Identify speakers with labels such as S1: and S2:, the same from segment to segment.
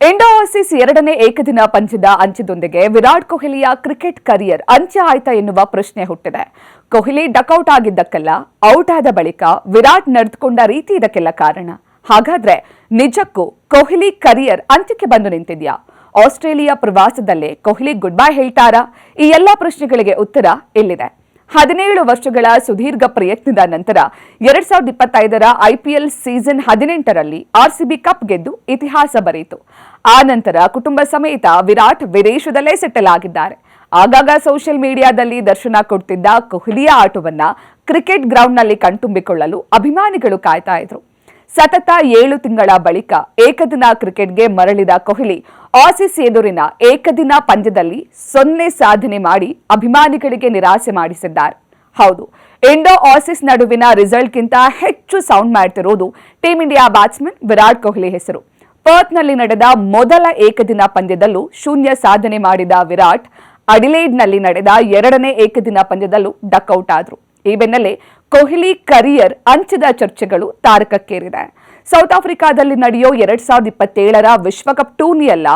S1: Indo-Aussies ಎರಡನೇ ಏಕದಿನ ಪಂದ್ಯದ ಅಂತ್ಯದೊಂದಿಗೆ ವಿರಾಟ್ ಕೊಹ್ಲಿಯ ಕ್ರಿಕೆಟ್ ಕರಿಯರ್ ಅಂತ್ಯ ಆಯ್ತಾ ಎನ್ನುವ ಪ್ರಶ್ನೆ ಹುಟ್ಟಿದೆ. ಕೊಹ್ಲಿ ಡಕೌಟ್ ಆಗಿದ್ದಕ್ಕೆಲ್ಲ, ಔಟ್ ಆದ ಬಳಿಕ ವಿರಾಟ್ ನಡೆದುಕೊಂಡ ರೀತಿ ಇದಕ್ಕೆಲ್ಲ ಕಾರಣ. ಹಾಗಾದ್ರೆ ನಿಜಕ್ಕೂ ಕೊಹ್ಲಿ ಕರಿಯರ್ ಅಂತ್ಯಕ್ಕೆ ಬಂದು ನಿಂತಿದ್ಯಾ? ಆಸ್ಟ್ರೇಲಿಯಾ ಪ್ರವಾಸದಲ್ಲೇ ಕೊಹ್ಲಿ ಗುಡ್ ಬೈ ಹೇಳ್ತಾರಾ? ಈ ಎಲ್ಲಾ ಪ್ರಶ್ನೆಗಳಿಗೆ ಉತ್ತರ ಇಲ್ಲಿದೆ. 17 ವರ್ಷಗಳ ಸುದೀರ್ಘ ಪ್ರಯತ್ನದ ನಂತರ 2025ರ ಐಪಿಎಲ್ ಸೀಸನ್ 18ರಲ್ಲಿ ಆರ್ಸಿಬಿ ಕಪ್ ಗೆದ್ದು ಇತಿಹಾಸ ಬರೆಯಿತು. ಆ ನಂತರ ಕುಟುಂಬ ಸಮೇತ ವಿರಾಟ್ ವಿದೇಶದಲ್ಲೇ ಸೆಟಲ್ ಆಗಿದ್ದಾರೆ. ಆಗಾಗ ಸೋಷಿಯಲ್ ಮೀಡಿಯಾದಲ್ಲಿ ದರ್ಶನ ಕೊಡ್ತಿದ್ದ ಕೊಹ್ಲಿಯ ಆಟವನ್ನ ಕ್ರಿಕೆಟ್ ಗ್ರೌಂಡ್ನಲ್ಲಿ ಕಣ್ತುಂಬಿಕೊಳ್ಳಲು ಅಭಿಮಾನಿಗಳು ಕಾಯ್ತಾ ಇದ್ರು. ಸತತ 7 ತಿಂಗಳ ಬಳಿಕ ಏಕದಿನ ಕ್ರಿಕೆಟ್ಗೆ ಮರಳಿದ ಕೊಹ್ಲಿ ಆಸೀಸ್ ಎದುರಿನ ಏಕದಿನ ಪಂದ್ಯದಲ್ಲಿ 0 ಸಾಧನೆ ಮಾಡಿ ಅಭಿಮಾನಿಗಳಿಗೆ ನಿರಾಸೆ ಮಾಡಿಸಿದ್ದಾರೆ. ಹೌದು, ಇಂಡೋ ಆಸೀಸ್ ನಡುವಿನ ರಿಸಲ್ಟ್ಗಿಂತ ಹೆಚ್ಚು ಸೌಂಡ್ ಮಾಡ್ತಿರೋದು team India batsman Virat Kohli ಹೆಸರು. ಪರ್ತ್ನಲ್ಲಿ ನಡೆದ ಮೊದಲ ಏಕದಿನ ಪಂದ್ಯದಲ್ಲೂ 0 ಸಾಧನೆ ಮಾಡಿದ ವಿರಾಟ್ ಅಡಿಲೇಡ್ನಲ್ಲಿ ನಡೆದ 2ನೇ ಏಕದಿನ ಪಂದ್ಯದಲ್ಲೂ ಡಕ್ಔಟ್ ಆದ್ರು. ಈ ಬೆನ್ನಲ್ಲೇ ಕೊಹ್ಲಿ ಕರಿಯರ್ ಅಂತ್ಯದ ಚರ್ಚೆಗಳು ತಾರಕಕ್ಕೇರಿದೆ. ಸೌತ್ ಆಫ್ರಿಕಾದಲ್ಲಿ ನಡೆಯೋ 2027ರ ವಿಶ್ವಕಪ್ ಟೂರ್ನಿಯಲ್ಲ,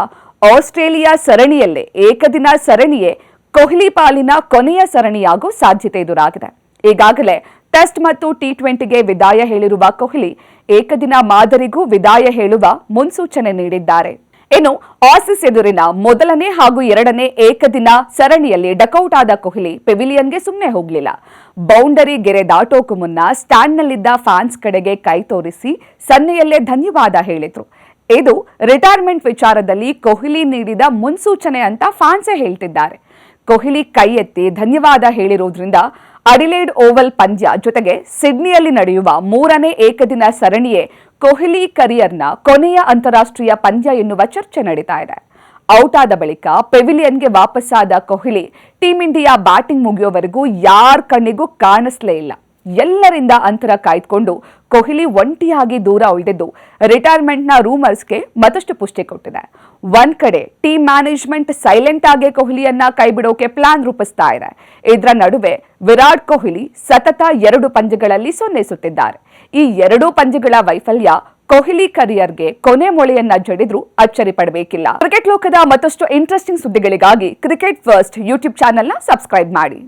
S1: ಆಸ್ಟ್ರೇಲಿಯಾ ಸರಣಿಯಲ್ಲೇ ಏಕದಿನ ಸರಣಿಯೇ ಕೊಹ್ಲಿ ಪಾಲಿನ ಕೊನೆಯ ಸರಣಿಯಾಗೋ ಸಾಧ್ಯತೆ ಎದುರಾಗಿದೆ. ಈಗಾಗಲೇ ಟೆಸ್ಟ್ ಮತ್ತು ಟಿ20ಗೆ ವಿದಾಯ ಹೇಳಿರುವ ಕೊಹ್ಲಿ ಏಕದಿನ ಮಾದರಿಗೂ ವಿದಾಯ ಹೇಳುವ ಮುನ್ಸೂಚನೆ ನೀಡಿದ್ದಾರೆ. ಇನ್ನು ಆಸೀಸ್ ಎದುರಿನ ಮೊದಲನೇ ಹಾಗೂ 2ನೇ ಏಕದಿನ ಸರಣಿಯಲ್ಲಿ ಡಕೌಟ್ ಆದ ಕೊಹ್ಲಿ ಪೆವಿಲಿಯನ್ಗೆ ಸುಮ್ಮನೆ ಹೋಗಲಿಲ್ಲ. ಬೌಂಡರಿ ಗೆರೆ ದಾಟೋಕು ಮುನ್ನ ಸ್ಟ್ಯಾಂಡ್ನಲ್ಲಿದ್ದ ಫ್ಯಾನ್ಸ್ ಕಡೆಗೆ ಕೈ ತೋರಿಸಿ ಸನ್ನೆಯಲ್ಲೇ ಧನ್ಯವಾದ ಹೇಳಿದ್ರು. ಇದು ರಿಟೈರ್ಮೆಂಟ್ ವಿಚಾರದಲ್ಲಿ ಕೊಹ್ಲಿ ನೀಡಿದ ಮುನ್ಸೂಚನೆ ಅಂತ ಫ್ಯಾನ್ಸೇ ಹೇಳ್ತಿದ್ದಾರೆ. ಕೊಹ್ಲಿ ಕೈ ಎತ್ತಿ ಧನ್ಯವಾದ ಹೇಳಿರೋದ್ರಿಂದ ಅಡಿಲೇಡ್ ಓವಲ್ ಪಂದ್ಯ ಜೊತೆಗೆ ಸಿಡ್ನಿಯಲ್ಲಿ ನಡೆಯುವ 3ನೇ ಏಕದಿನ ಸರಣಿಯೇ ಕೊಹ್ಲಿ ಕರಿಯರ್ನ ಕೊನೆಯ ಅಂತಾರಾಷ್ಟ್ರೀಯ ಪಂದ್ಯ ಎನ್ನುವ ಚರ್ಚೆ ನಡೀತಾ ಇದೆ. ಔಟ್ ಆದ ಬಳಿಕ ಪೆವಿಲಿಯನ್ಗೆ ವಾಪಸ್ಸಾದ ಕೊಹ್ಲಿ ಟೀಂ ಇಂಡಿಯಾ ಬ್ಯಾಟಿಂಗ್ ಮುಗಿಯೋವರೆಗೂ ಯಾರ ಕಣ್ಣಿಗೂ ಕಾಣಿಸ್ಲೇ ಇಲ್ಲ. ಎಲ್ಲರಿಂದ ಅಂತರ ಕಾಯ್ದುಕೊಂಡು ಕೊಹ್ಲಿ ಒಂಟಿಯಾಗಿ ದೂರ ಉಳಿದಿದ್ದು ರಿಟೈರ್ಮೆಂಟ್ನ ರೂಮರ್ಸ್ಗೆ ಮತ್ತಷ್ಟು ಪುಷ್ಟಿ ಕೊಟ್ಟಿದೆ. ಒಂದ್ ಕಡೆ ಟೀಮ್ ಮ್ಯಾನೇಜ್ಮೆಂಟ್ ಸೈಲೆಂಟ್ ಆಗಿ ಕೊಹ್ಲಿಯನ್ನ ಕೈಬಿಡೋಕೆ ಪ್ಲಾನ್ ರೂಪಿಸ್ತಾ ಇದೆ. ಇದರ ನಡುವೆ ವಿರಾಟ್ ಕೊಹ್ಲಿ ಸತತ 2 ಪಂದ್ಯಗಳಲ್ಲಿ 0 ಸುತ್ತಿದ್ದಾರೆ. ಈ 2 ಪಂದ್ಯಗಳ ವೈಫಲ್ಯ ಕೊಹ್ಲಿ ಕರಿಯರ್ಗೆ ಕೊನೆ ಮೊಳೆಯನ್ನ ಜಡಿದ್ರೂ ಅಚ್ಚರಿ ಪಡಬೇಕಿಲ್ಲ. ಕ್ರಿಕೆಟ್ ಲೋಕದ ಮತ್ತಷ್ಟು ಇಂಟ್ರೆಸ್ಟಿಂಗ್ ಸುದ್ದಿಗಳಿಗಾಗಿ ಕ್ರಿಕೆಟ್ ಫಸ್ಟ್ ಯೂಟ್ಯೂಬ್ ಚಾನೆಲ್ನ ಸಬ್ಸ್ಕ್ರೈಬ್ ಮಾಡಿ.